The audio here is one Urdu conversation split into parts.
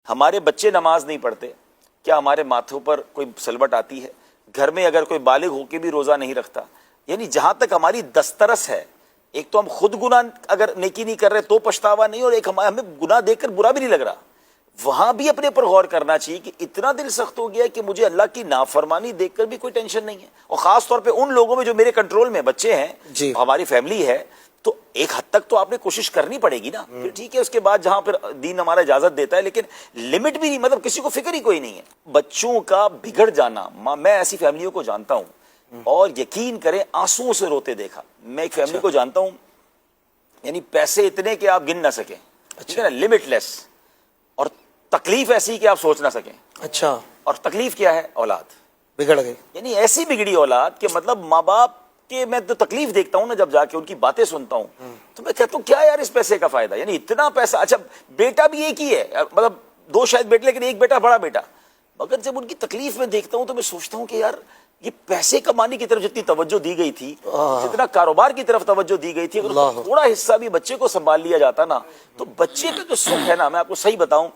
ہمارے بچے نماز نہیں پڑھتے، کیا ہمارے ماتھوں پر کوئی سلوٹ آتی ہے؟ گھر میں اگر کوئی بالغ ہو کے بھی روزہ نہیں رکھتا، یعنی جہاں تک ہماری دسترس ہے، ایک تو ہم خود گناہ اگر نیکی نہیں کر رہے تو پچھتاوا نہیں، اور ایک ہمیں گناہ دیکھ کر برا بھی نہیں لگ رہا، وہاں بھی اپنے پر غور کرنا چاہیے کہ اتنا دل سخت ہو گیا کہ مجھے اللہ کی نافرمانی دیکھ کر بھی کوئی ٹینشن نہیں ہے، اور خاص طور پہ ان لوگوں میں جو میرے کنٹرول میں بچے ہیں، ہماری فیملی ہے، تو ایک حد تک تو آپ نے کوشش کرنی پڑے گی نا، پھر ٹھیک ہے اس کے بعد جہاں پھر دین ہمارا اجازت دیتا ہے، لیکن لمٹ بھی نہیں، مطلب کسی کو فکر ہی کوئی نہیں ہے۔ بچوں کا بگڑ جانا، میں ایسی فیملیوں کو جانتا ہوں، اور یقین کریں آنسوؤں سے روتے دیکھا۔ میں ایک فیملی کو جانتا ہوں، یعنی پیسے اتنے کہ آپ گن نہ سکیں، ٹھیک ہے نا، لمٹ لیس، اور تکلیف ایسی کہ آپ سوچ نہ سکیں۔ اچھا، اور تکلیف کیا ہے؟ اولاد بگڑ گئی، یعنی ایسی بگڑی اولاد کہ مطلب ماں باپ کہ میں تو تکلیف دیکھتا ہوں نا، جب جا کے ان کی باتیں سنتا ہوں تو میں کہتا ہوں کیا یار اس پیسے کا فائدہ، یعنی اتنا پیسہ، اچھا بیٹا بھی ایک ہی ہے، مطلب دو شاید بیٹے لیکن ایک بیٹا بڑا بیٹا، مگر جب ان کی تکلیف میں دیکھتا ہوں تو میں سوچتا ہوں کہ یار یہ پیسے کمانے کی طرف جتنی توجہ دی گئی تھی، جتنا کاروبار کی طرف توجہ دی گئی تھی، اگر تھوڑا حصہ بھی بچے کو سنبھال لیا جاتا نا، تو بچے کا جو سکھ ہے نا، میں آپ کو صحیح بتاؤں،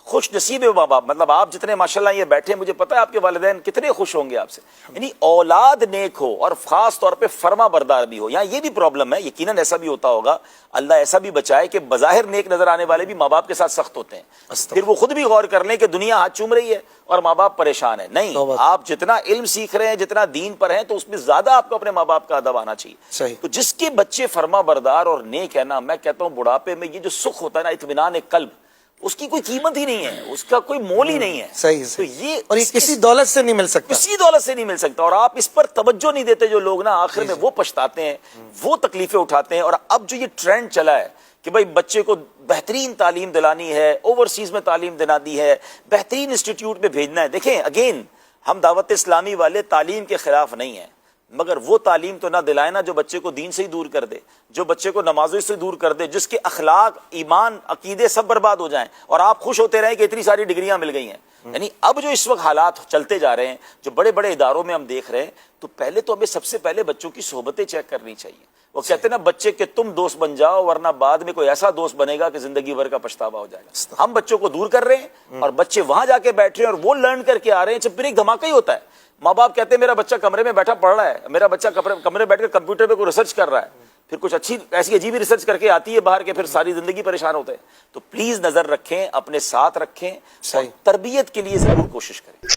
خوش نصیب ہے ماں باپ، مطلب آپ جتنے ماشاءاللہ یہ بیٹھے ہیں، مجھے پتا ہے آپ کے والدین کتنے خوش ہوں گے آپ سے، یعنی اولاد نیک ہو اور خاص طور پہ فرما بردار بھی ہو۔ یہاں یہ بھی پرابلم ہے، یقیناً ایسا بھی ہوتا ہوگا، اللہ ایسا بھی بچائے کہ بظاہر نیک نظر آنے والے بھی ماں باپ کے ساتھ سخت ہوتے ہیں، پھر وہ خود بھی غور کر لیں کہ دنیا ہاتھ چوم رہی ہے اور ماں باپ پریشان ہے۔ نہیں، آپ جتنا علم سیکھ رہے ہیں، جتنا دین پر ہیں، تو اس میں زیادہ آپ کو اپنے ماں باپ کا ادب آنا چاہیے۔ تو جس کے بچے فرما بردار اور نیک ہے نا، میں کہتا ہوں بڑھاپے میں یہ جو سکھ ہوتا ہے نا، اطمینان قلب، اس کی کوئی قیمت ہی نہیں ہے، اس کا کوئی مول ہی نہیں ہے۔ صحیح تو یہ اور یہ کسی دولت سے نہیں مل سکتا، کسی دولت سے نہیں مل سکتا، اور آپ اس پر توجہ نہیں دیتے جو لوگ نا، آخر میں وہ پچھتاتے ہیں، وہ تکلیفیں اٹھاتے ہیں۔ اور اب جو یہ ٹرینڈ چلا ہے کہ بھائی بچے کو بہترین تعلیم دلانی ہے، اوورسیز میں تعلیم دلانی ہے، بہترین انسٹیٹیوٹ میں بھیجنا ہے، دیکھیں اگین ہم دعوت اسلامی والے تعلیم کے خلاف نہیں ہیں، مگر وہ تعلیم تو نہ دلائے نا جو بچے کو دین سے ہی دور کر دے، جو بچے کو نمازوں سے دور کر دے، جس کے اخلاق، ایمان، عقیدے سب برباد ہو جائیں، اور آپ خوش ہوتے رہیں کہ اتنی ساری ڈگریاں مل گئی ہیں۔ یعنی اب جو اس وقت حالات چلتے جا رہے ہیں، جو بڑے بڑے اداروں میں ہم دیکھ رہے ہیں، تو پہلے تو ہمیں سب سے پہلے بچوں کی صحبتیں چیک کرنی چاہیے۔ وہ کہتے ہیں نا بچے کہ تم دوست بن جاؤ، ورنہ بعد میں کوئی ایسا دوست بنے گا کہ زندگی بھر کا پچھتاوا ہو جائے گا۔ ہم بچوں کو دور کر رہے ہیں، اور بچے وہاں جا کے بیٹھ رہے ہیں اور وہ لرن کر کے آ رہے ہیں، جب پھر ایک دھماکہ ہی ہوتا ہے۔ ماں باپ کہتے ہیں میرا بچہ کمرے میں بیٹھا پڑھ رہا ہے، میرا بچہ کمرے میں بیٹھ کر کمپیوٹر پہ کوئی ریسرچ کر رہا ہے، پھر کچھ اچھی ایسی عجیب ریسرچ کر کے آتی ہے باہر کے، پھر ساری زندگی پریشان ہوتے ہیں۔ تو پلیز نظر رکھیں، اپنے ساتھ رکھیں، اور تربیت کے لیے ضرور کوشش کریں۔